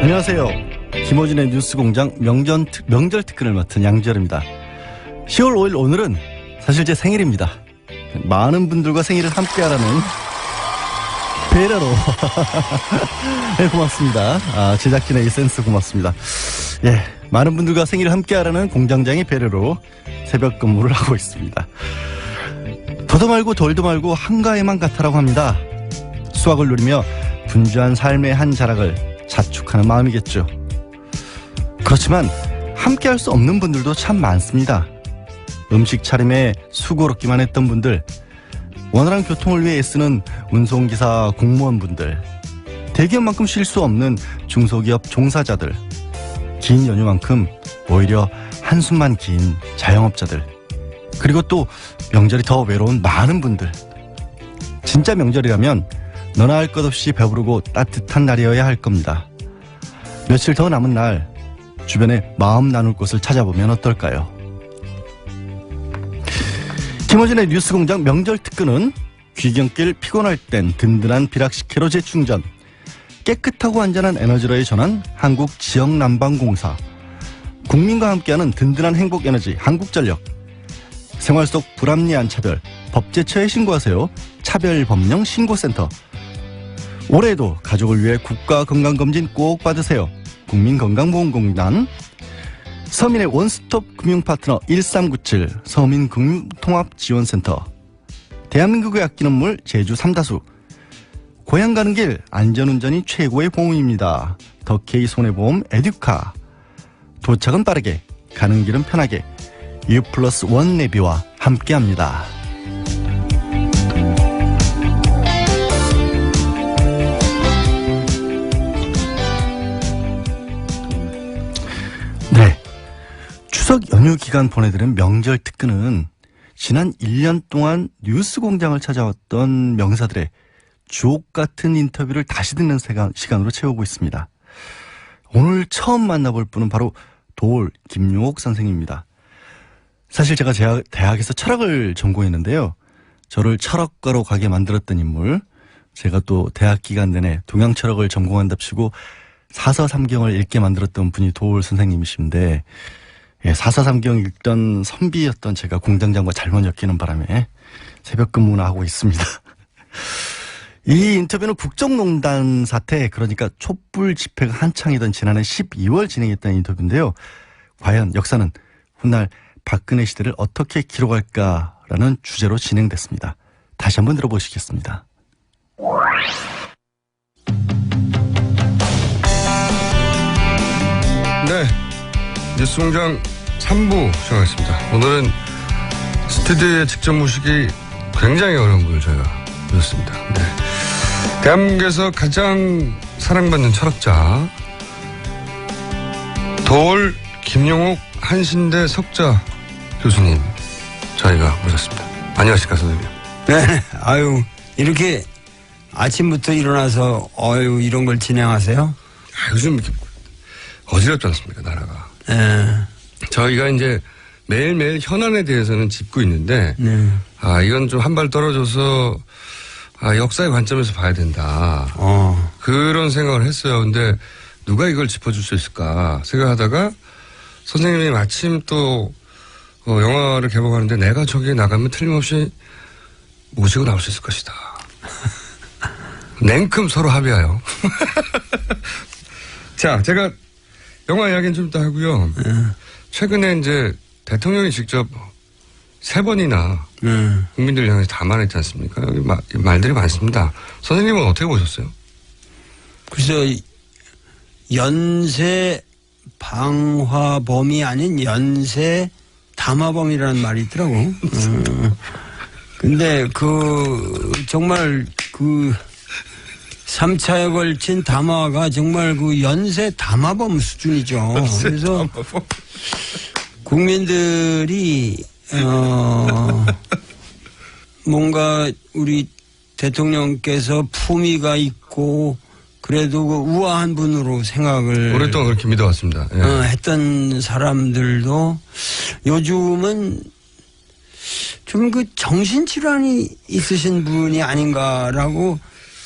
안녕하세요. 김호준의 뉴스공장 명절 특근을 맡은 양지열입니다. 10월 5일 오늘은 사실 제 생일입니다. 많은 분들과 생일을 함께하라는 배려로 네, 고맙습니다. 제작진의 이 센스 고맙습니다. 예, 많은 분들과 생일을 함께하라는 공장장의 배려로 새벽 근무를 하고 있습니다. 더도 말고 덜도 말고 한가해만 같아라고 합니다. 수확을 누리며 분주한 삶의 한 자락을 자축하는 마음이겠죠. 그렇지만 함께할 수 없는 분들도 참 많습니다. 음식 차림에 수고롭기만 했던 분들, 원활한 교통을 위해 애쓰는 운송기사 공무원분들, 대기업만큼 쉴 수 없는 중소기업 종사자들, 긴 연휴만큼 오히려 한숨만 긴 자영업자들, 그리고 또 명절이 더 외로운 많은 분들. 진짜 명절이라면 너나 할 것 없이 배부르고 따뜻한 날이어야 할 겁니다. 며칠 더 남은 날 주변에 마음 나눌 곳을 찾아보면 어떨까요? 김호준의 뉴스공장 명절 특근은 귀경길 피곤할 땐 든든한 비락식혜로 재충전, 깨끗하고 안전한 에너지로의 전환 한국지역난방공사, 국민과 함께하는 든든한 행복에너지 한국전력, 생활 속 불합리한 차별 법제처에 신고하세요 차별법령 신고센터, 올해에도 가족을 위해 국가건강검진 꼭 받으세요 국민건강보험공단, 서민의 원스톱 금융파트너 1397 서민금융통합지원센터, 대한민국의 아끼는 물 제주 삼다수, 고향 가는 길 안전운전이 최고의 보험입니다. 더케이 손해보험 에듀카, 도착은 빠르게 가는 길은 편하게 U+1 내비와 함께합니다. 네, 추석 연휴 기간 보내드린 명절 특근은 지난 1년 동안 뉴스공장을 찾아왔던 명사들의 주옥같은 인터뷰를 다시 듣는 시간으로 채우고 있습니다. 오늘 처음 만나볼 분은 바로 도올 김용옥 선생님입니다. 사실 제가 대학에서 철학을 전공했는데요. 저를 철학과로 가게 만들었던 인물, 제가 또 대학 기간 내내 동양철학을 전공한답시고 사서삼경을 읽게 만들었던 분이 도올 선생님이신데, 예, 사서삼경 읽던 선비였던 제가 공장장과 잘못 엮이는 바람에 새벽 근무나 하고 있습니다. 이 인터뷰는 국정농단 사태, 그러니까 촛불 집회가 한창이던 지난해 12월 진행했던 인터뷰인데요. 과연 역사는 훗날 박근혜 시대를 어떻게 기록할까라는 주제로 진행됐습니다. 다시 한번 들어보시겠습니다. 네, 뉴스공장 3부 시작하겠습니다. 오늘은 스튜디오에 직접 모시기 굉장히 어려운 분을 저희가 모셨습니다. 네. 대한민국에서 가장 사랑받는 철학자 도올 김용옥 한신대 석좌 교수님 저희가 모셨습니다. 안녕하십니까 선생님. 네, 아유 이렇게 아침부터 일어나서 이런 걸 진행하세요? 요즘 이렇게 어지럽지 않습니까 나라가. 네. 저희가 이제 매일매일 현안에 대해서는 짚고 있는데 이건 좀 한 발 떨어져서 역사의 관점에서 봐야 된다. 그런 생각을 했어요. 근데 누가 이걸 짚어줄 수 있을까 생각하다가 선생님이 마침 또 영화를 개봉하는데 내가 저기에 나가면 틀림없이 모시고 나올 수 있을 것이다. 냉큼 서로 합의하여. 자, 제가 영화 이야기는 좀 이따 하고요. 최근에 이제 대통령이 직접 3번이나 국민들 향해서 담아냈지 않습니까? 여기 말들이 많습니다. 선생님은 어떻게 보셨어요? 글쎄요, 연쇄 방화범이 아닌 연쇄 담화범이라는 말이 있더라고. 근데 정말 3차에 걸친 담화가 정말 연쇄 담화범 수준이죠. 그래서 국민들이 뭔가 우리 대통령께서 품위가 있고 그래도 그 우아한 분으로 생각을 오랫동안 그렇게 믿어왔습니다. 예. 했던 사람들도 요즘은 좀 그 정신질환이 있으신 분이 아닌가라고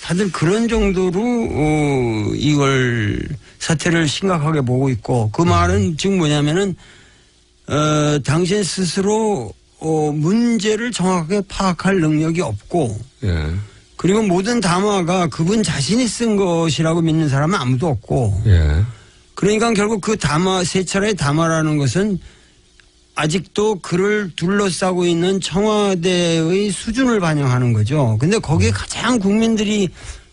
다들 그런 정도로 이걸 사태를 심각하게 보고 있고 그 말은 지금 뭐냐면은 당신 스스로 문제를 정확하게 파악할 능력이 없고 예. 그리고 모든 담화가 그분 자신이 쓴 것이라고 믿는 사람은 아무도 없고 예. 그러니까 결국 그 담화 세 차례의 담화라는 것은 아직도 그를 둘러싸고 있는 청와대의 수준을 반영하는 거죠. 근데 거기에 가장 국민들이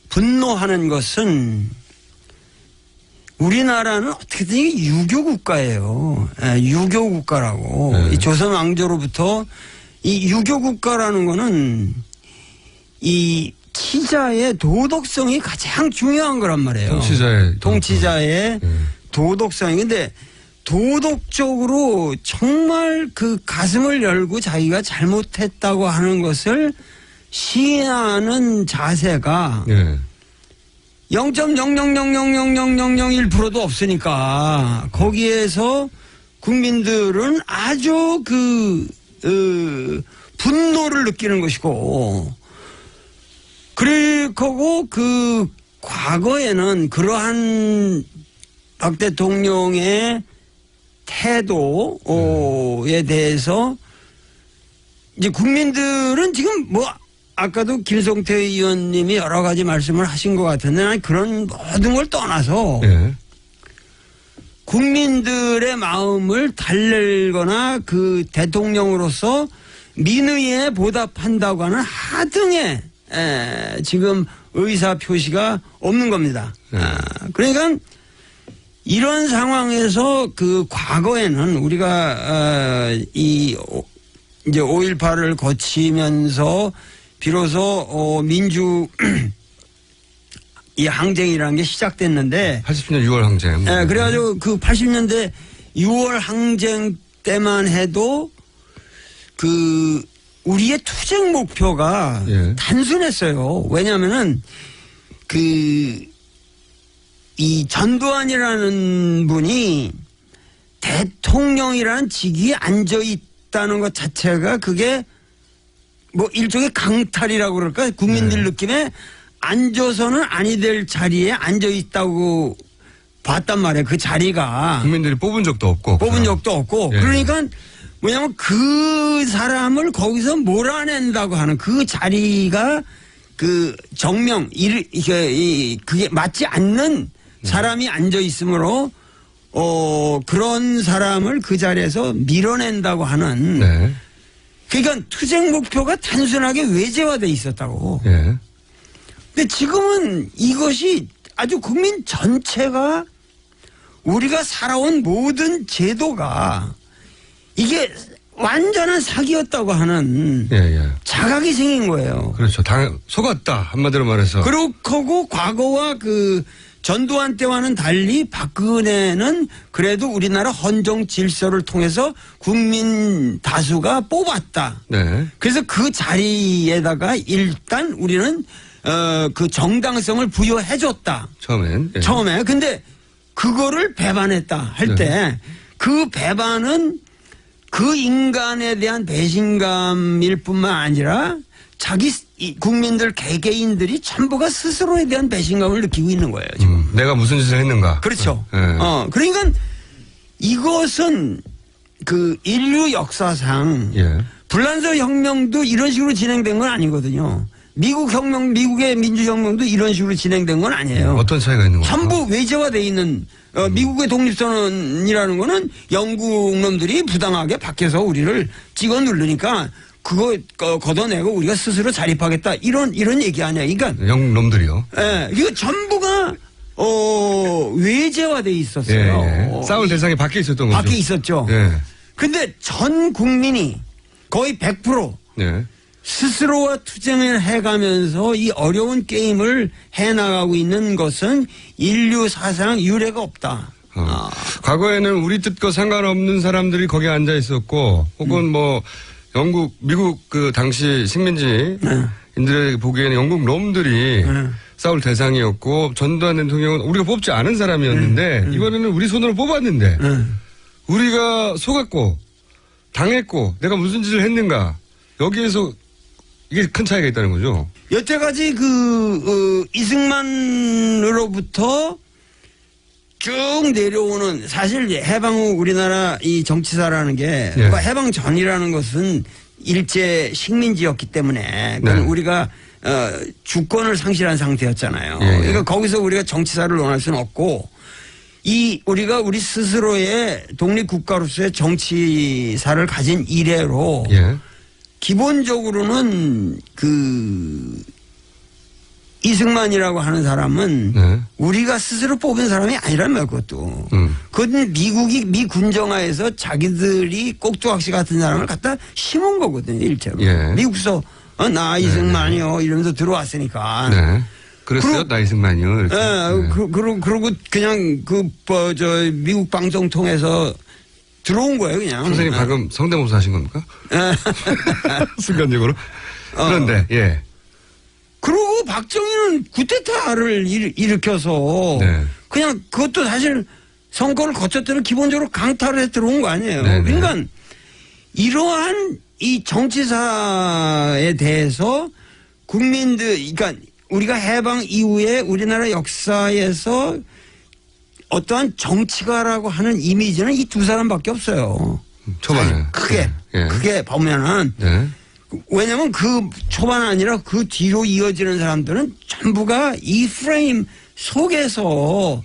분노하는 것은 우리나라는 어떻게든 이게 유교 국가예요. 유교 국가라고. 이 조선 왕조로부터 이 유교 국가라는 거는 이 치자의 도덕성이 가장 중요한 거란 말이에요. 통치자의 도덕성이. 근데 도덕적으로 정말 그 가슴을 열고 자기가 잘못했다고 하는 것을 시인하는 자세가 0.000000001%도 없으니까 거기에서 국민들은 아주 분노를 느끼는 것이고 그리고 그 과거에는 그러한 박 대통령의 태도에 대해서 이제 국민들은 지금 뭐 아까도 김성태 의원님이 여러 가지 말씀을 하신 것 같은데 난 그런 모든 걸 떠나서 국민들의 마음을 달랠거나 그 대통령으로서 민의에 보답한다고 하는 하등의 지금 의사 표시가 없는 겁니다. 그러니까 이런 상황에서 그 과거에는 우리가 이제 5.18을 거치면서 비로소 민주 이 항쟁이라는 게 시작됐는데 80년 6월 항쟁. 그래가지고 그 80년대 6월 항쟁 때만 해도 그 우리의 투쟁 목표가 단순했어요. 왜냐하면은 이 전두환이라는 분이 대통령이라는 직위에 앉아 있다는 것 자체가 그게 뭐 일종의 강탈이라고 그럴까? 국민들 느낌에 앉아서는 아니 될 자리에 앉아 있다고 봤단 말이에요. 그 자리가. 국민들이 뽑은 적도 없고. 그러니까 뭐냐면 그 사람을 거기서 몰아낸다고 하는 그 자리가 그 정명, 그게 맞지 않는 사람이 앉아 있으므로 그런 사람을 그 자리에서 밀어낸다고 하는 그러니까 투쟁 목표가 단순하게 외제화돼 있었다고. 근데 지금은 이것이 아주 국민 전체가 우리가 살아온 모든 제도가 이게 완전한 사기였다고 하는 자각이 생긴 거예요. 그렇죠. 속았다 한마디로 말해서. 그렇고 과거와 그 전두환 때와는 달리 박근혜는 그래도 우리나라 헌정 질서를 통해서 국민 다수가 뽑았다. 그래서 그 자리에다가 일단 우리는 그 정당성을 부여해줬다. 처음에. 근데 그거를 배반했다 할 때 그 배반은 그 인간에 대한 배신감일 뿐만 아니라 자기 국민들 개개인들이 전부가 스스로에 대한 배신감을 느끼고 있는 거예요. 지금. 내가 무슨 짓을 했는가. 그렇죠. 그러니까 이것은 그 인류 역사상 불란서 혁명도 이런 식으로 진행된 건 아니거든요. 미국의 민주혁명도 이런 식으로 진행된 건 아니에요. 어떤 차이가 있는 거예요? 전부 외제화되어 있는 미국의 독립선언이라는 거는 영국 놈들이 부당하게 밖에서 우리를 찍어 누르니까 그거 걷어내고 우리가 스스로 자립하겠다 이런 얘기 아니야. 그러니까 영국 놈들이요. 이거 전부가 외제화되어 있었어요. 싸울 대상이 밖에 있었던 거죠. 밖에 있었죠. 근데 전 국민이 거의 100% 스스로와 투쟁을 해가면서 이 어려운 게임을 해나가고 있는 것은 인류 사상 유례가 없다. 과거에는 우리 뜻과 상관없는 사람들이 거기에 앉아 있었고 혹은 뭐 미국 그 당시 식민지인들의 보기에는 영국 놈들이 싸울 대상이었고 전두환 대통령은 우리가 뽑지 않은 사람이었는데 이번에는 우리 손으로 뽑았는데 우리가 속았고 당했고 내가 무슨 짓을 했는가 여기에서 이게 큰 차이가 있다는 거죠. 여태까지 이승만으로부터 쭉 내려오는 사실 해방 후 우리나라 이 정치사라는 게 예. 해방 전이라는 것은 일제 식민지였기 때문에 네. 우리가 주권을 상실한 상태였잖아요. 예, 예. 그러니까 거기서 우리가 정치사를 논할 수는 없고 우리가 우리 스스로의 독립국가로서의 정치사를 가진 이래로 예. 기본적으로는 이승만이라고 하는 사람은 네. 우리가 스스로 뽑은 사람이 아니라며 그것도. 그건 미 군정화에서 자기들이 꼭두각시 같은 사람을 갖다 심은 거거든요. 일체로. 예. 미국서 나 이승만이요 이러면서 들어왔으니까. 네. 그랬어요? 나 이승만이요. 이렇게. 그러고 그냥 미국 방송 통해서 들어온 거예요 그냥. 선생님 방금 성대모사 하신 겁니까? 순간적으로. 그런데 예. 그리고 박정희는 쿠데타를 일으켜서 네. 그냥 그것도 사실 선거를 거쳤더니 기본적으로 강타를 해 들어온 거 아니에요. 네네. 그러니까 이러한 이 정치사에 대해서 국민들, 그러니까 우리가 해방 이후에 우리나라 역사에서 어떠한 정치가라고 하는 이미지는 이 두 사람밖에 없어요. 초반에. 크게 보면은. 네. 왜냐면 그 초반 아니라 그 뒤로 이어지는 사람들은 전부가 이 프레임 속에서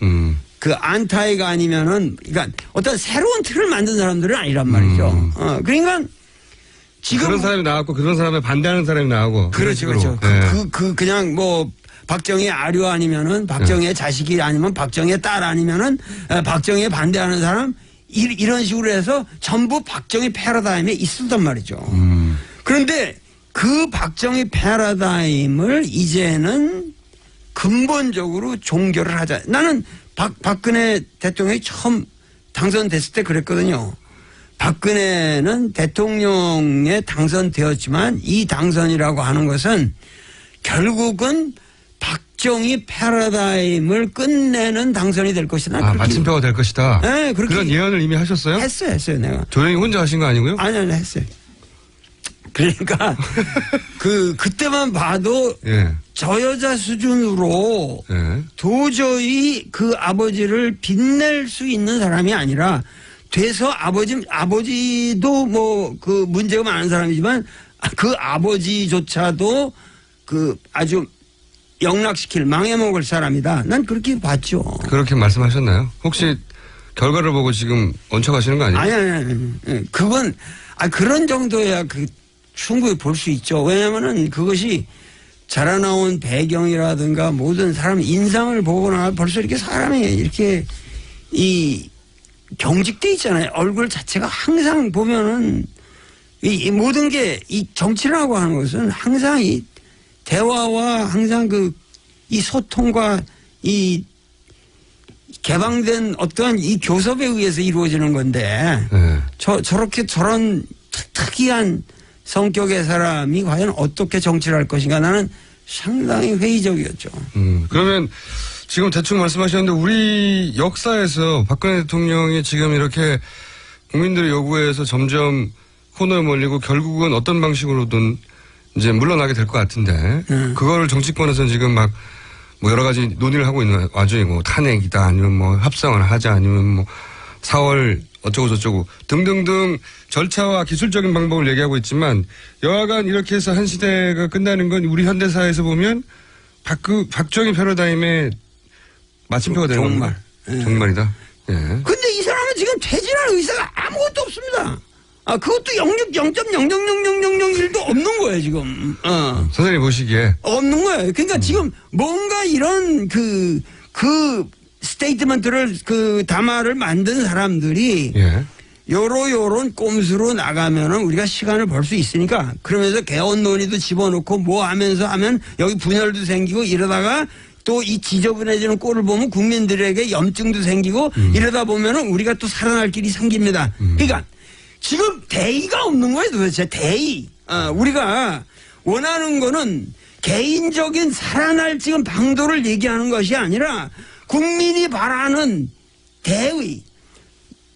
그 안타이가 아니면은 그러니까 어떤 새로운 틀을 만든 사람들은 아니란 말이죠. 그러니까 지금 그런 사람이 나왔고 그런 사람에 반대하는 사람이 나오고. 그렇죠. 네. 그냥 뭐 박정희 아류 아니면은 박정희의 자식이 아니면 박정희의 딸 아니면은 박정희에 반대하는 사람 이런 식으로 해서 전부 박정희 패러다임에 있었단 말이죠. 그런데 그 박정희 패러다임을 이제는 근본적으로 종결을 하자. 나는 박근혜 대통령이 처음 당선됐을 때 그랬거든요. 박근혜는 대통령에 당선되었지만 이 당선이라고 하는 것은 결국은 박정희 패러다임을 끝내는 당선이 될 것이다. 마침표가 될 것이다. 네, 그런 예언을 이미 하셨어요? 했어요, 내가. 조용히 혼자 하신 거 아니고요? 아니, 했어요. 그러니까 그때만 봐도 예. 저 여자 수준으로 예. 도저히 그 아버지를 빛낼 수 있는 사람이 아니라 돼서 아버지도 뭐 그 문제가 많은 사람이지만 그 아버지조차도 그 아주 영락시킬 망해먹을 사람이다. 난 그렇게 봤죠. 그렇게 말씀하셨나요? 혹시 결과를 보고 지금 얹혀가시는 거 아니에요? 아니. 그건 그런 정도야 충분히 볼 수 있죠. 왜냐면은 그것이 자라나온 배경이라든가 모든 사람 인상을 보거나 벌써 이렇게 사람이 이렇게 경직돼 있잖아요. 얼굴 자체가 항상 보면은 이 모든 게 이 정치라고 하는 것은 항상 이 대화와 항상 이 소통과 이 개방된 어떠한 이 교섭에 의해서 이루어지는 건데 네. 저런 특이한 성격의 사람이 과연 어떻게 정치를 할 것인가 나는 상당히 회의적이었죠. 그러면 지금 대충 말씀하셨는데 우리 역사에서 박근혜 대통령이 지금 이렇게 국민들의 요구에서 점점 코너에 몰리고 결국은 어떤 방식으로든 이제 물러나게 될 것 같은데 그거를 정치권에서는 지금 막 뭐 여러 가지 논의를 하고 있는 와중이고 탄핵이다 아니면 뭐 합성을 하자 아니면 뭐 4월 어쩌고 저쩌고 등등등 절차와 기술적인 방법을 얘기하고 있지만 여하간 이렇게 해서 한 시대가 끝나는 건 우리 현대사에서 보면 박정희 패러다임의 마침표가 되는 정말. 겁니다. 정말이다. 예. 근데 이 사람은 지금 퇴진할 의사가 아무것도 없습니다. 그것도 0.00000001도 없는 거예요, 지금. 선생님 보시기에. 없는 거예요. 그러니까 지금 뭔가 이런 그 스테이트먼트를 담화를 만든 사람들이 예. 요런 꼼수로 나가면은 우리가 시간을 벌 수 있으니까 그러면서 개헌 논의도 집어넣고 뭐 하면서 하면 여기 분열도 생기고 이러다가 또 이 지저분해지는 꼴을 보면 국민들에게 염증도 생기고 이러다 보면은 우리가 또 살아날 길이 생깁니다. 그러니까 지금 대의가 없는 거예요, 도대체. 대의. 우리가 원하는 거는 개인적인 살아날 지금 방도를 얘기하는 것이 아니라 국민이 바라는 대의,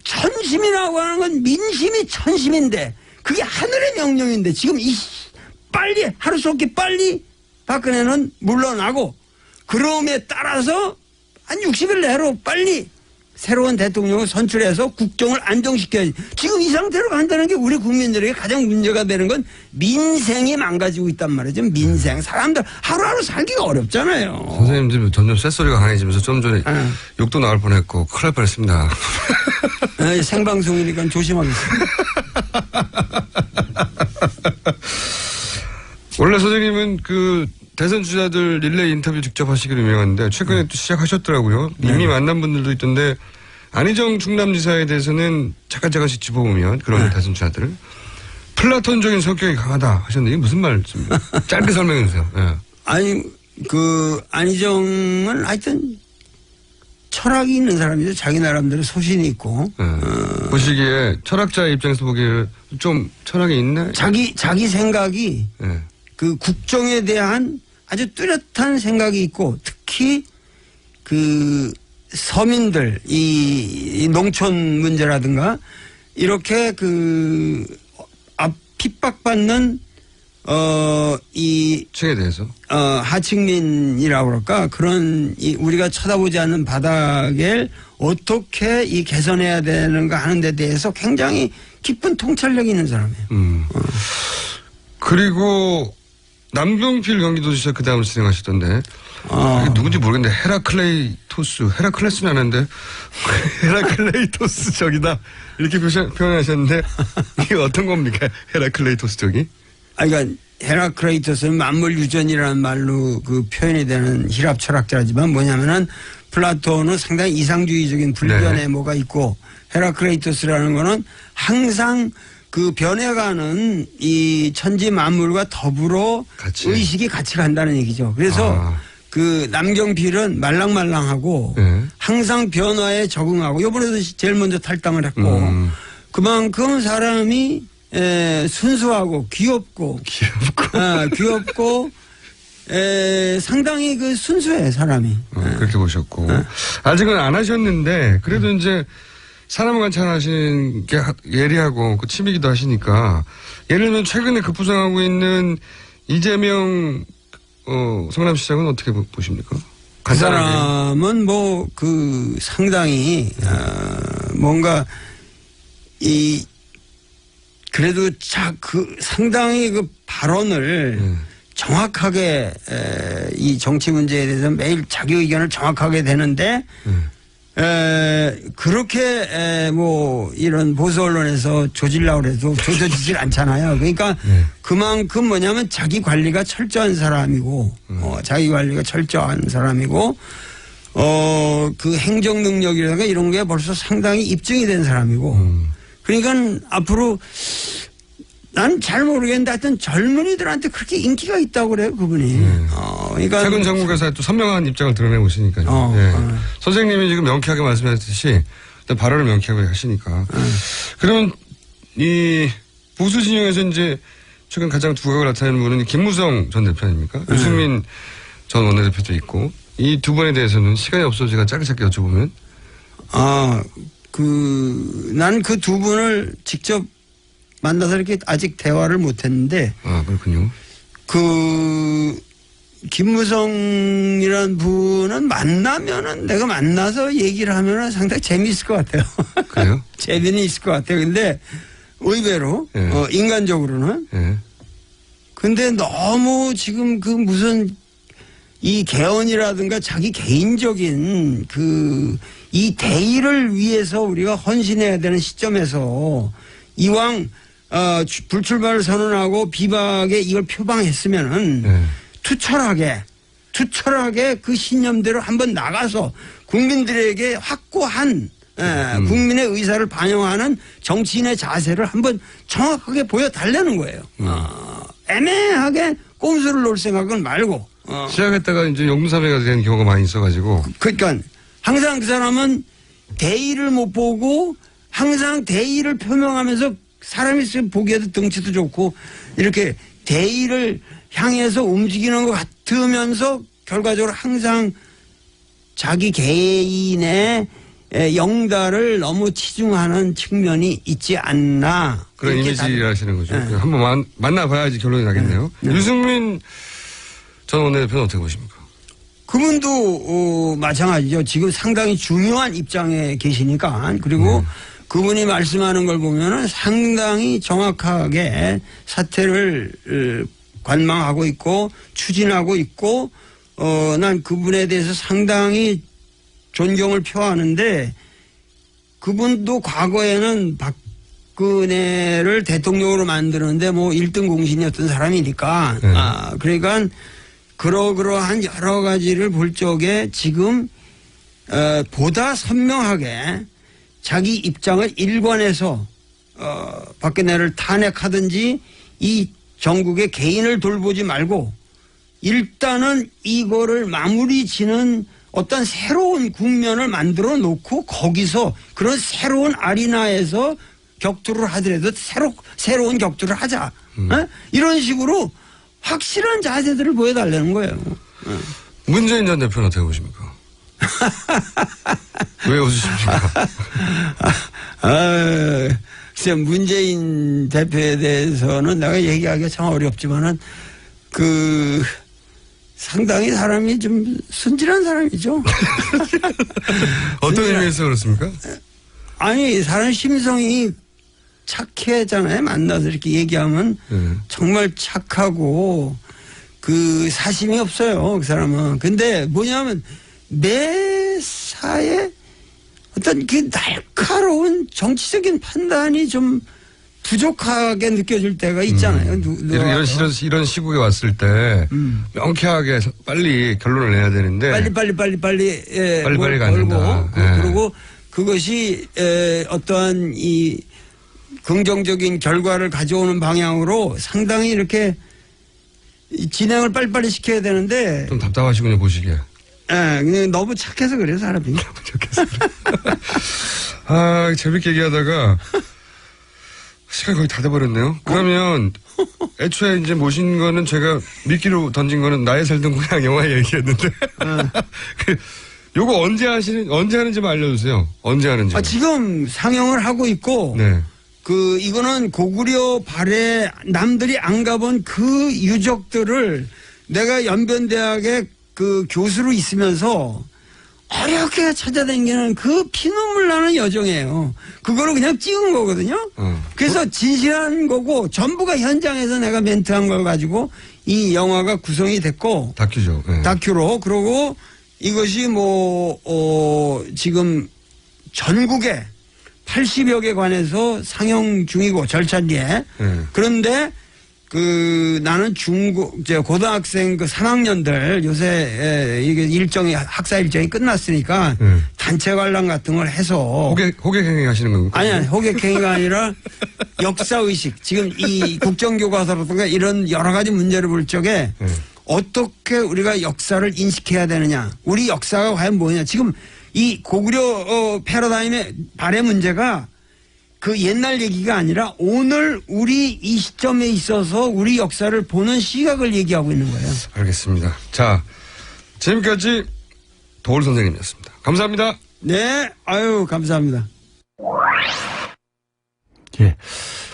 천심이라고 하는 건 민심이 천심인데 그게 하늘의 명령인데 지금 빨리 하루속히 빨리 박근혜는 물러나고 그럼에 따라서 한 60일 내로 빨리 새로운 대통령을 선출해서 국정을 안정시켜야지. 지금 이 상태로 간다는 게 우리 국민들에게 가장 문제가 되는 건 민생이 망가지고 있단 말이죠. 민생. 사람들 하루하루 살기가 어렵잖아요. 선생님 지금 점점 쇳소리가 강해지면서 좀 전에 욕도 나올 뻔했고 큰일 날 뻔했습니다. 생방송이니까 조심하겠습니다. 원래 선생님은 그 대선 주자들 릴레이 인터뷰 직접 하시기로 유명한데 최근에 또 시작하셨더라고요. 이미 만난 분들도 있던데 안희정 충남지사에 대해서는 잠깐씩 짚어보면 그런 대선 주자들을 플라톤적인 성격이 강하다 하셨는데 이게 무슨 말씀입니까? 짧게 설명해 주세요. 예. 아니 그 안희정은 하여튼 철학이 있는 사람이죠. 자기 나름대로 소신이 있고. 보시기에 철학자의 입장에서 보기에 좀 철학이 있네. 자기 생각이 그 국정에 대한 아주 뚜렷한 생각이 있고 특히 그 서민들 이 농촌 문제라든가 이렇게 그 핍박받는 이 층에 대해서 하층민이라고 그럴까 그런 우리가 쳐다보지 않는 바닥을 어떻게 이 개선해야 되는가 하는 데 대해서 굉장히 깊은 통찰력이 있는 사람이에요. 그리고 남경필 경기도지사 그 다음을 진행하시던데 이게 누군지 모르겠는데 헤라클레스는 아는데 헤라클레이토스 적이다 이렇게 표현하셨는데 이게 어떤 겁니까? 헤라클레이토스 적이? 그러니까 헤라클레이토스는 만물유전이라는 말로 그 표현이 되는 히랍 철학자지만 뭐냐면은 플라톤은 상당히 이상주의적인 불변의 뭐가 있고 헤라클레이토스라는 거는 항상 그 변해가는 이 천지 만물과 더불어 의식이 같이 간다는 얘기죠. 그래서 그 남경필은 말랑말랑하고 항상 변화에 적응하고 이번에도 제일 먼저 탈당을 했고 그만큼 사람이 순수하고 귀엽고 상당히 그 순수해 사람이. 그렇게 보셨고 아직은 안 하셨는데 그래도 이제 사람 관찰하시는 게 예리하고 그 취미기도 하시니까 예를 들면 최근에 급부상하고 있는 이재명 성남시장은 어떻게 보십니까? 그 사람은 뭐 그 상당히 뭔가 그래도 그 상당히 그 발언을 정확하게 이 정치 문제에 대해서 매일 자기 의견을 정확하게 되는데 그렇게 뭐 이런 보수 언론에서 조질라고 해도 조져지질 않잖아요. 그러니까 그만큼 뭐냐면 자기 관리가 철저한 사람이고 자기 관리가 철저한 사람이고 그 행정 능력이라든가 이런 게 벌써 상당히 입증이 된 사람이고 그러니까 앞으로 난 잘 모르겠는데 하여튼 젊은이들한테 그렇게 인기가 있다고 그래요 그분이. 그러니까 최근 정국에서 또 선명한 입장을 드러내고 있으니까요. 선생님이 지금 명쾌하게 말씀하셨듯이 발언을 명쾌하게 하시니까. 그러면 이 보수 진영에서 이제 최근 가장 두각을 나타내는 분은 김무성 전 대표 아닙니까? 유승민 전 원내대표도 있고 이 두 분에 대해서는 시간이 없어서 제가 짧게 여쭤보면. 난 그 두 분을 직접 만나서 이렇게 아직 대화를 못 했는데. 그렇군요. 김무성이라는 분은 만나면은 내가 만나서 얘기를 하면은 상당히 재미있을 것 같아요. 그래요? 재미는 있을 것 같아요. 근데 의외로, 인간적으로는. 근데 너무 지금 그 무슨 이 개헌이라든가 자기 개인적인 이 대의를 위해서 우리가 헌신해야 되는 시점에서 이왕 불출마를 선언하고 비박에 이걸 표방했으면은 투철하게 그 신념대로 한번 나가서 국민들에게 확고한 국민의 의사를 반영하는 정치인의 자세를 한번 정확하게 보여달라는 거예요. 애매하게 꼼수를 놓을 생각은 말고. 시작했다가 이제 용두사매가 된 경우가 많이 있어가지고. 그러니까 항상 그 사람은 대의를 못 보고 항상 대의를 표명하면서 사람이 보기에도 덩치도 좋고 이렇게 대의를 향해서 움직이는 것 같으면서 결과적으로 항상 자기 개인의 영달을 너무 치중하는 측면이 있지 않나. 그런 이미지를 하시는 거죠. 네. 한번 만나봐야지 결론이 나겠네요. 네. 유승민 전 원내대표는 어떻게 보십니까? 그분도 마찬가지죠. 지금 상당히 중요한 입장에 계시니까. 그리고 그분이 말씀하는 걸 보면은 상당히 정확하게 사태를 관망하고 있고 추진하고 있고 난 그분에 대해서 상당히 존경을 표하는데 그분도 과거에는 박근혜를 대통령으로 만드는데 뭐 1등 공신이었던 사람이니까 그러니까 그러한 여러 가지를 볼 적에 지금 보다 선명하게 자기 입장을 일관해서 박근혜를 탄핵하든지 이 전국의 개인을 돌보지 말고 일단은 이거를 마무리 지는 어떤 새로운 국면을 만들어 놓고 거기서 그런 새로운 아리나에서 격투를 하더라도 새로운 격투를 하자. 이런 식으로 확실한 자세들을 보여달라는 거예요. 문재인 전 대표는 어떻게 보십니까? 왜 웃으십니까? 글쎄 문재인 대표에 대해서는 내가 얘기하기가 참 어렵지만은 상당히 사람이 좀 순진한 사람이죠. 어떤 의미에서 그렇습니까? 아니 사람 심성이 착해잖아요. 만나서 이렇게 얘기하면 정말 착하고 사심이 없어요. 그 사람은. 근데 뭐냐면 매사에 어떤 날카로운 정치적인 판단이 좀 부족하게 느껴질 때가 있잖아요. 이런 시국에 왔을 때 명쾌하게 빨리 결론을 내야 되는데 빨리 간다. 그리고 그것이 어떠한 이 긍정적인 결과를 가져오는 방향으로 상당히 이렇게 진행을 빨리빨리 시켜야 되는데 좀 답답하시군요 보시기에. 그냥 너무 착해서 그래요 사람이. 착해서. 재밌게 얘기하다가 시간이 거의 다 돼버렸네요. 그러면 애초에 이제 모신 거는 제가 미끼로 던진 거는 나의 살던 고향 영화 얘기했는데 요거 언제 하는지만 알려주세요. 언제 하는지. 지금 상영을 하고 있고 네. 이거는 고구려 발에 남들이 안 가본 그 유적들을 내가 연변대학에 교수로 있으면서 어렵게 찾아다니는 그 피눈물 나는 여정이에요. 그거를 그냥 찍은 거거든요. 그래서 진실한 거고 전부가 현장에서 내가 멘트한 걸 가지고 이 영화가 구성이 됐고 다큐죠. 네. 다큐로. 그러고 이것이 지금 전국에 80여 개 관에서 상영 중이고 절찬리에. 그런데 나는 고등학생 3학년들 요새 이게 학사 일정이 끝났으니까 단체 관람 같은 걸 해서. 호객행위 하시는 건가요? 아니, 호객행위가 아니라 역사의식. 지금 이 국정교과서라든가 이런 여러 가지 문제를 볼 적에 어떻게 우리가 역사를 인식해야 되느냐. 우리 역사가 과연 뭐냐. 지금 이 고구려 패러다임의 발의 문제가 그 옛날 얘기가 아니라 오늘 우리 이 시점에 있어서 우리 역사를 보는 시각을 얘기하고 있는 거예요. 알겠습니다. 자, 지금까지 도올 선생님이었습니다. 감사합니다. 네, 감사합니다. 예,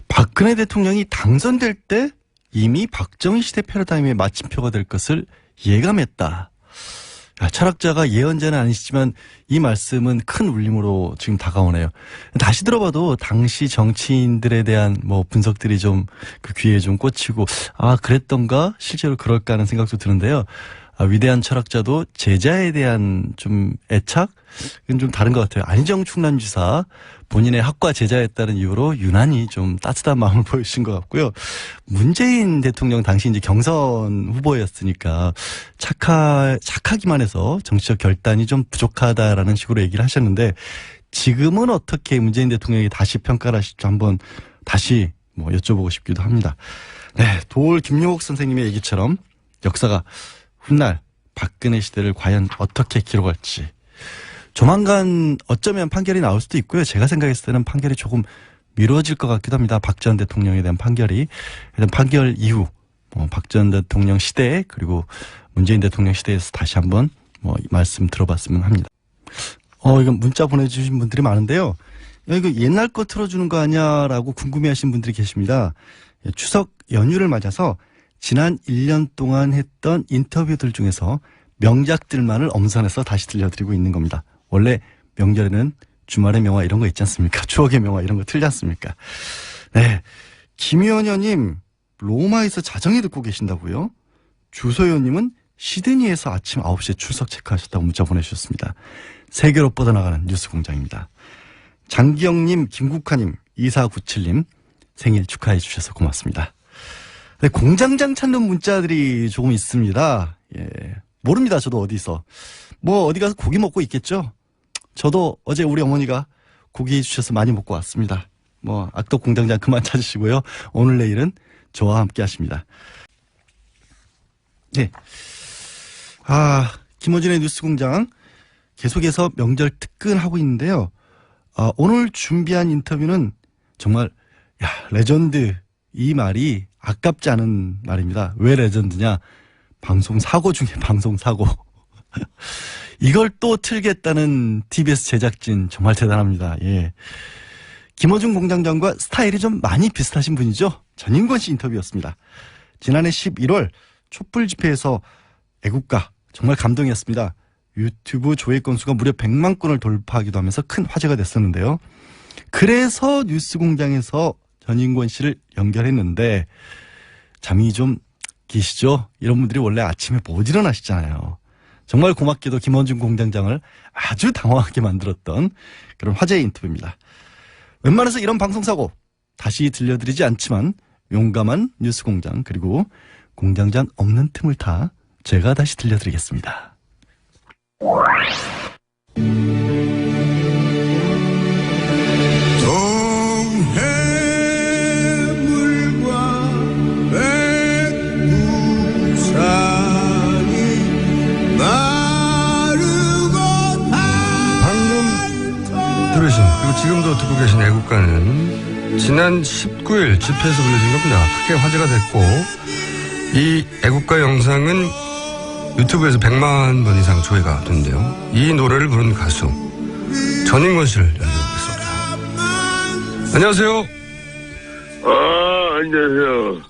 박근혜 대통령이 당선될 때 이미 박정희 시대 패러다임의 마침표가 될 것을 예감했다. 철학자가 예언자는 아니시지만 이 말씀은 큰 울림으로 지금 다가오네요. 다시 들어봐도 당시 정치인들에 대한 분석들이 좀 그 귀에 좀 꽂히고 그랬던가 실제로 그럴까 하는 생각도 드는데요. 위대한 철학자도 제자에 대한 좀 애착? 이건 좀 다른 것 같아요. 안희정 충남지사 본인의 학과 제자였다는 이유로 유난히 좀 따뜻한 마음을 보여주신 것 같고요. 문재인 대통령 당시 이제 경선 후보였으니까 착하기만 해서 정치적 결단이 좀 부족하다라는 식으로 얘기를 하셨는데 지금은 어떻게 문재인 대통령이 다시 평가를 하실지 한번 다시 여쭤보고 싶기도 합니다. 네, 도올 김용옥 선생님의 얘기처럼 역사가 훗날 박근혜 시대를 과연 어떻게 기록할지 조만간 어쩌면 판결이 나올 수도 있고요. 제가 생각했을 때는 판결이 조금 미뤄질 것 같기도 합니다. 박 전 대통령에 대한 판결이. 일단 판결 이후 박 전 대통령 시대 그리고 문재인 대통령 시대에서 다시 한번 말씀 들어봤으면 합니다. 이건 문자 보내주신 분들이 많은데요. 이거 옛날 거 틀어주는 거 아니야라고 궁금해하시는 분들이 계십니다. 추석 연휴를 맞아서 지난 1년 동안 했던 인터뷰들 중에서 명작들만을 엄선해서 다시 들려드리고 있는 겁니다. 원래 명절에는 주말의 명화 이런 거 있지 않습니까? 추억의 명화 이런 거 틀지 않습니까? 네. 김현여님, 로마에서 자정에 듣고 계신다고요? 주소연님은 시드니에서 아침 9시에 출석 체크하셨다고 문자 보내주셨습니다. 세계로 뻗어나가는 뉴스공장입니다. 장기영님, 김국화님, 2497님 생일 축하해 주셔서 고맙습니다. 네, 공장장 찾는 문자들이 조금 있습니다. 예, 모릅니다. 저도 어디서. 어디 가서 고기 먹고 있겠죠? 저도 어제 우리 어머니가 고기 해주셔서 많이 먹고 왔습니다. 악덕 공장장 그만 찾으시고요. 오늘 내일은 저와 함께 하십니다. 네. 김어준의 뉴스공장 계속해서 명절 특근하고 있는데요. 오늘 준비한 인터뷰는 정말 레전드 이 말이 아깝지 않은 말입니다. 왜 레전드냐? 방송사고 중에 방송사고. 이걸 또 틀겠다는 TBS 제작진 정말 대단합니다. 예. 김어준 공장장과 스타일이 좀 많이 비슷하신 분이죠. 전인권 씨 인터뷰였습니다. 지난해 11월 촛불 집회에서 애국가 정말 감동이었습니다. 유튜브 조회 건수가 무려 100만 건을 돌파하기도 하면서 큰 화제가 됐었는데요. 그래서 뉴스공장에서 전인권 씨를 연결했는데 잠이 좀 계시죠? 이런 분들이 원래 아침에 못 일어나시잖아요. 정말 고맙게도 김어준 공장장을 아주 당황하게 만들었던 그런 화제의 인터뷰입니다. 웬만해서 이런 방송사고 다시 들려드리지 않지만 용감한 뉴스공장 그리고 공장장 없는 틈을 타 제가 다시 들려드리겠습니다. 들으신 그리고 지금도 듣고 계신 애국가는 지난 19일 집회에서 불려진 겁니다. 크게 화제가 됐고 이 애국가 영상은 유튜브에서 100만 번 이상 조회가 됐는데요. 이 노래를 부른 가수 전인권 씨를 연결하겠습니다. 안녕하세요. 안녕하세요.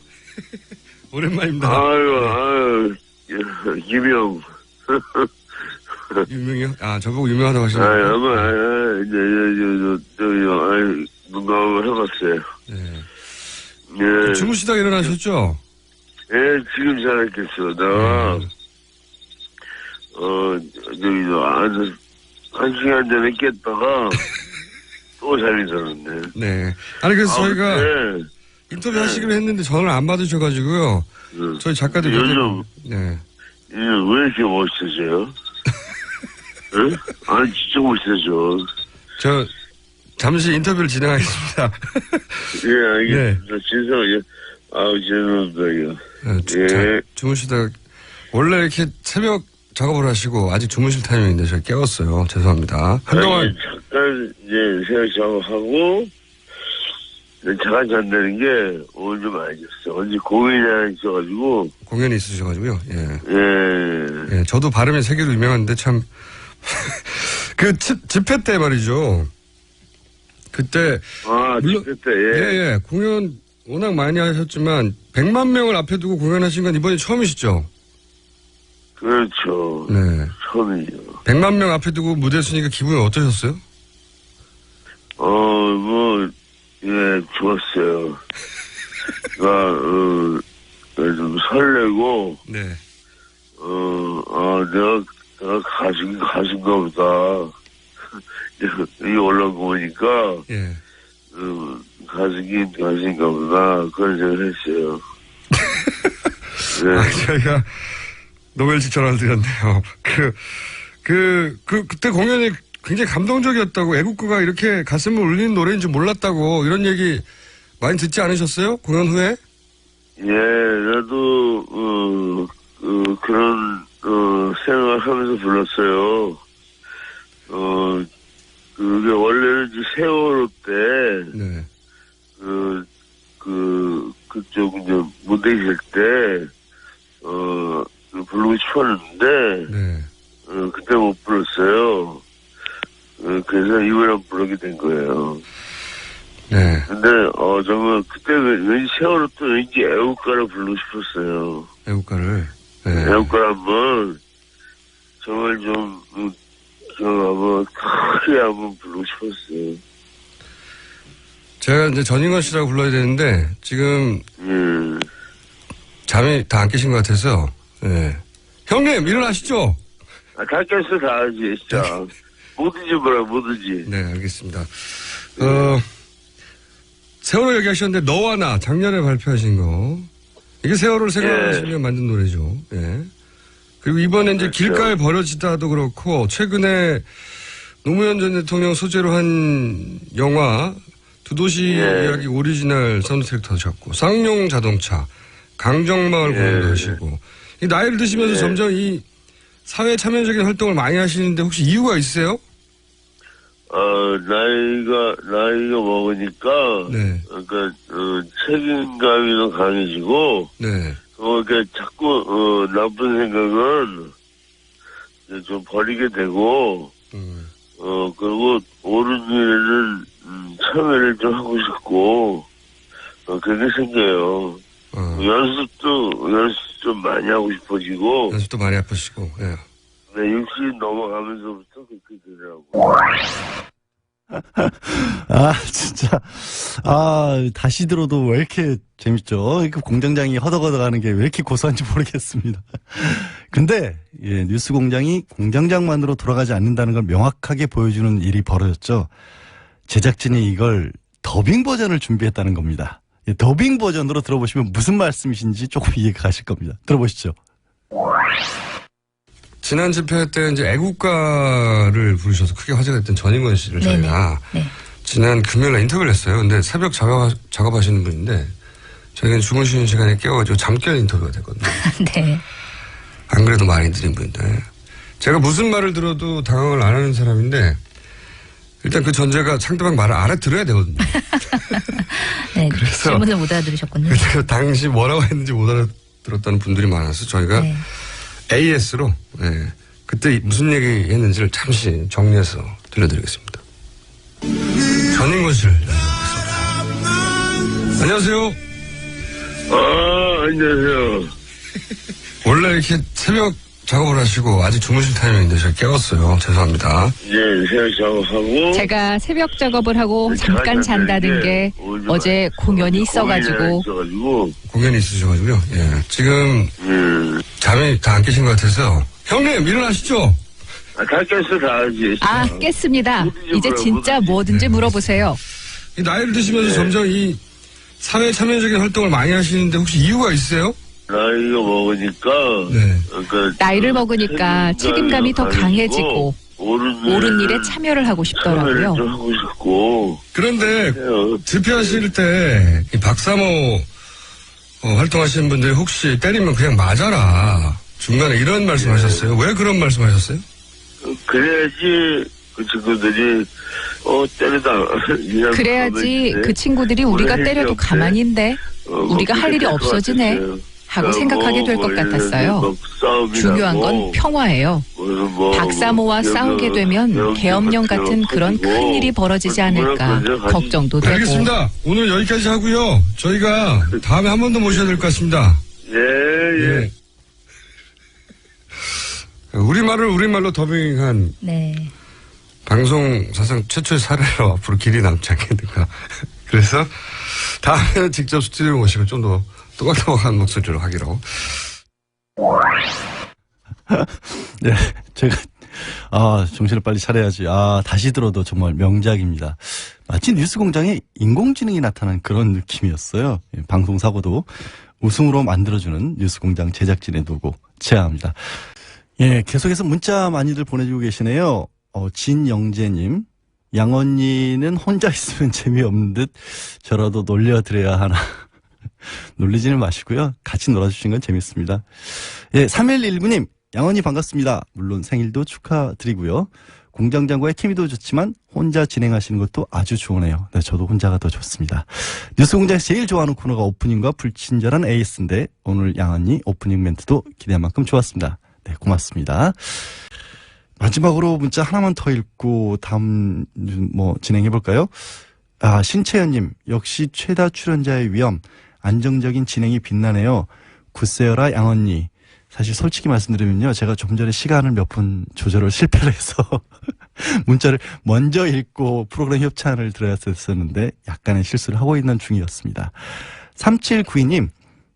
오랜만입니다. 아유, 김영. 유명해요? 저보고 유명하다고 하시네요. 농담을 해봤어요. 네. 예. 주무시다가 일어나셨죠? 예, 지금 잘했겠어. 내가, 아주, 1시간 전에 깼다가, 또 잠이 들었네. 네. 그래서 저희가 인터뷰 하시기로 했는데 전화를 안 받으셔가지고요. 저희 작가들 요즘, 네. 요즘 왜 이렇게 멋있으세요? 응? 진짜 멋있으셔. 저, 잠시 인터뷰를 진행하겠습니다. 예, 알겠습니다. 네. 죄송합니다. 예. 주무시다가, 원래 이렇게 새벽 작업을 하시고, 아직 주무실 타이밍인데 제가 깨웠어요. 죄송합니다. 한동안. 잠깐, 새벽 작업하고, 잠깐 잔다는 게 오늘 좀 알겠어. 언제 공연이 하나 있어가지고. 공연이 있으셔가지고요. 예. 예. 저도 발음이 세계로 유명한데 참. 집회 때 말이죠. 그때. 물론, 집회 때, 예. 공연 워낙 많이 하셨지만, 100만 명을 앞에 두고 공연하신 건 이번이 처음이시죠? 그렇죠. 네. 처음이죠. 100만 명 앞에 두고 무대 서니까 기분이 어떠셨어요? 좋았어요. 좀 설레고, 네. 내가 가수인가 보다. 여기 올라온 거 보니까, 예. 가수인가 보다. 그런 생각을 했어요. 네. 저희가 노벨지 전화를 드렸네요. 그때 공연이 굉장히 감동적이었다고, 애국가가 이렇게 가슴을 울리는 노래인 줄 몰랐다고, 이런 얘기 많이 듣지 않으셨어요? 공연 후에? 예, 나도, 그런, 생각을 하면서 불렀어요. 그게 원래는 이제 세월호 때, 네. 그쪽 이제 무대 있을 때 부르고 싶었는데 네. 그때 못 불렀어요. 그래서 이번에 부르게 된 거예요. 네. 근데 정말 그때 왠지 세월호 또 왠지 애국가를 부르고 싶었어요. 애국가를. 네. 애국가 한번 정말 좀 한번 크게 한번 부르고 싶었어요. 제가 이제 전인권 씨라고 불러야 되는데 지금 잠이 다 안 깨신 것 같아서 예. 형님 일어나시죠. 다 깼어 다 하지 진짜. 뭐든지 뭐라 뭐든지. 네 알겠습니다. 세월호 얘기하셨는데 너와 나 작년에 발표하신 거 이게 세월호를 생각하시면 만든 노래죠. 예. 그리고 이번에 이제 그렇죠. 길가에 버려지다도 그렇고 최근에 노무현 전 대통령 소재로 한 영화 두 도시 이야기 오리지널 사운드 트랙도 하셨고 쌍용 자동차 강정마을 공연도 하시고 이 나이를 드시면서 점점 이 사회 참여적인 활동을 많이 하시는데 혹시 이유가 있으세요? 나이가 먹으니까 네. 그러니까 책임감이 더 강해지고 네. 그러니까 자꾸 나쁜 생각은 이제 좀 버리게 되고 그리고 옳은 일을 참여를 좀 하고 싶고 그게 생겨요. 연습도 좀 많이 하고 싶어지고 연습도 많이 아프시고 예. 네, 60 넘어가면서부터 그렇게 되더라고. 진짜. 다시 들어도 왜 이렇게 재밌죠? 그 공장장이 허덕허덕 하는 게 왜 이렇게 고소한지 모르겠습니다. 근데, 뉴스 공장이 공장장만으로 돌아가지 않는다는 걸 명확하게 보여주는 일이 벌어졌죠. 제작진이 이걸 더빙 버전을 준비했다는 겁니다. 더빙 버전으로 들어보시면 무슨 말씀이신지 조금 이해가 가실 겁니다. 들어보시죠. 지난 집회 때 이제 애국가를 부르셔서 크게 화제가 됐던 전인권 씨를 저희가 지난 금요일에 인터뷰를 했어요. 근데 새벽 작업하시는 분인데 저희가 주무시는 시간에 깨워가지고 잠결 인터뷰가 됐거든요. 네. 안 그래도 많이 드린 분인데 제가 무슨 말을 들어도 당황을 안 하는 사람인데 일단 그 전제가 상대방 말을 알아들어야 되거든요. 네. 그래서 질문을 못 알아들으셨군요. 그래서 당시 뭐라고 했는지 못 알아들었다는 분들이 많아서 저희가 AS로 그때 무슨 얘기 했는지를 잠시 정리해서 들려드리겠습니다. 전인권 씨를 안녕하세요. 안녕하세요. 원래 이렇게 새벽 작업을 하시고 아직 주무실 타이밍인데 제가 깨웠어요. 죄송합니다. 새벽 작업하고 제가 새벽 작업을 하고 잠깐 잔다는 게 어제 공연이 있어가지고 공연이 있으셔가지고요. 예. 지금 잠이 다 안 깨신 것 같아서 형님 일어나시죠. 다 깼어 다 하지. 깼습니다. 이제 진짜 뭐든지 물어보세요. 이 나이를 드시면서 점점 이 사회 참여적인 활동을 많이 하시는데 혹시 이유가 있으세요? 나이가 먹으니까 그러니까 나이를 먹으니까 책임감이 더 강해지고 옳은 일에 참여를 하고 싶더라고요. 좀 하고 싶고. 그런데 집회하실 때 이 박사모 활동하시는 분들이 혹시 때리면 그냥 맞아라 중간에 이런 말씀하셨어요. 왜 그런 말씀하셨어요? 그래야지 그 친구들이 때리다. 그래야지 그 친구들이 우리가 때려도 가만히인데 우리가 할 일이 없어지네 하고 생각하게 될 것 같았어요. 중요한 건 평화예요. 박사모와 싸우게 되면 계엄령 같은 그런 큰 일이 벌어지지 않을까 걱정도 되고. 알겠습니다. 오늘 여기까지 하고요. 저희가 다음에 한 번 더 모셔야 될 것 같습니다. 예. 우리말을 우리말로 더빙한 방송 사상 최초의 사례로 앞으로 길이 남지 않겠는가. 그래서 다음에 직접 스튜디오에 오시면 좀 더 또박또박한 목소리로 하기로. 네, 제가 정신을 빨리 차려야지. 다시 들어도 정말 명작입니다. 마치 뉴스공장에 인공지능이 나타난 그런 느낌이었어요. 방송 사고도 웃음으로 만들어주는 뉴스공장 제작진의 노고 제안합니다. 예, 계속해서 문자 많이들 보내주고 계시네요. 진영재님, 양언니는 혼자 있으면 재미없는 듯 저라도 놀려드려야 하나. 놀리지는 마시고요. 같이 놀아주신 건 재밌습니다. 예, 3119님, 양언니 반갑습니다. 물론 생일도 축하드리고요. 공장장과의 케미도 좋지만 혼자 진행하시는 것도 아주 좋으네요. 네, 저도 혼자가 더 좋습니다. 뉴스공장에서 제일 좋아하는 코너가 오프닝과 불친절한 에이스인데 오늘 양언니 오프닝 멘트도 기대한 만큼 좋았습니다. 네, 고맙습니다. 마지막으로 문자 하나만 더 읽고 다음 진행해볼까요? 신채연님, 역시 최다 출연자의 위험, 안정적인 진행이 빛나네요. 굿세어라 양언니. 사실 솔직히 말씀드리면요, 제가 좀 전에 시간을 몇 분 조절을 실패를 해서 문자를 먼저 읽고 프로그램 협찬을 드려야 했었는데 약간의 실수를 하고 있는 중이었습니다. 3792님,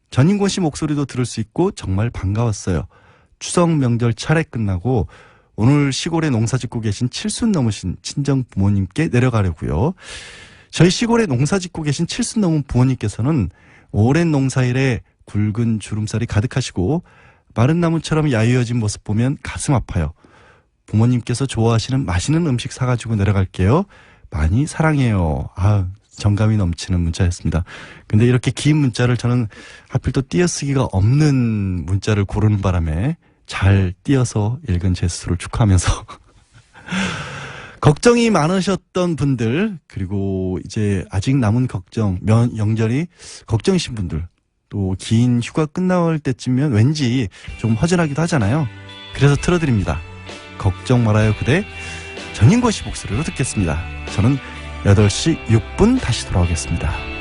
전인권 씨 목소리도 들을 수 있고 정말 반가웠어요. 추석 명절 차례 끝나고 오늘 시골에 농사 짓고 계신 7순 넘으신 친정 부모님께 내려가려고요. 저희 시골에 농사 짓고 계신 7순 넘은 부모님께서는 오랜 농사일에 굵은 주름살이 가득하시고 마른 나무처럼 야위어진 모습 보면 가슴 아파요. 부모님께서 좋아하시는 맛있는 음식 사가지고 내려갈게요. 많이 사랑해요. 정감이 넘치는 문자였습니다. 근데 이렇게 긴 문자를 저는 하필 또 띄어쓰기가 없는 문자를 고르는 바람에 잘 띄어서 읽은 제 스스로를 축하하면서 걱정이 많으셨던 분들, 그리고 이제 아직 남은 걱정, 명절이 걱정이신 분들, 또 긴 휴가 끝나올 때쯤이면 왠지 좀 허전하기도 하잖아요. 그래서 틀어드립니다. 걱정 말아요 그대, 전인권 씨 목소리로 듣겠습니다. 저는 8시 6분 다시 돌아오겠습니다.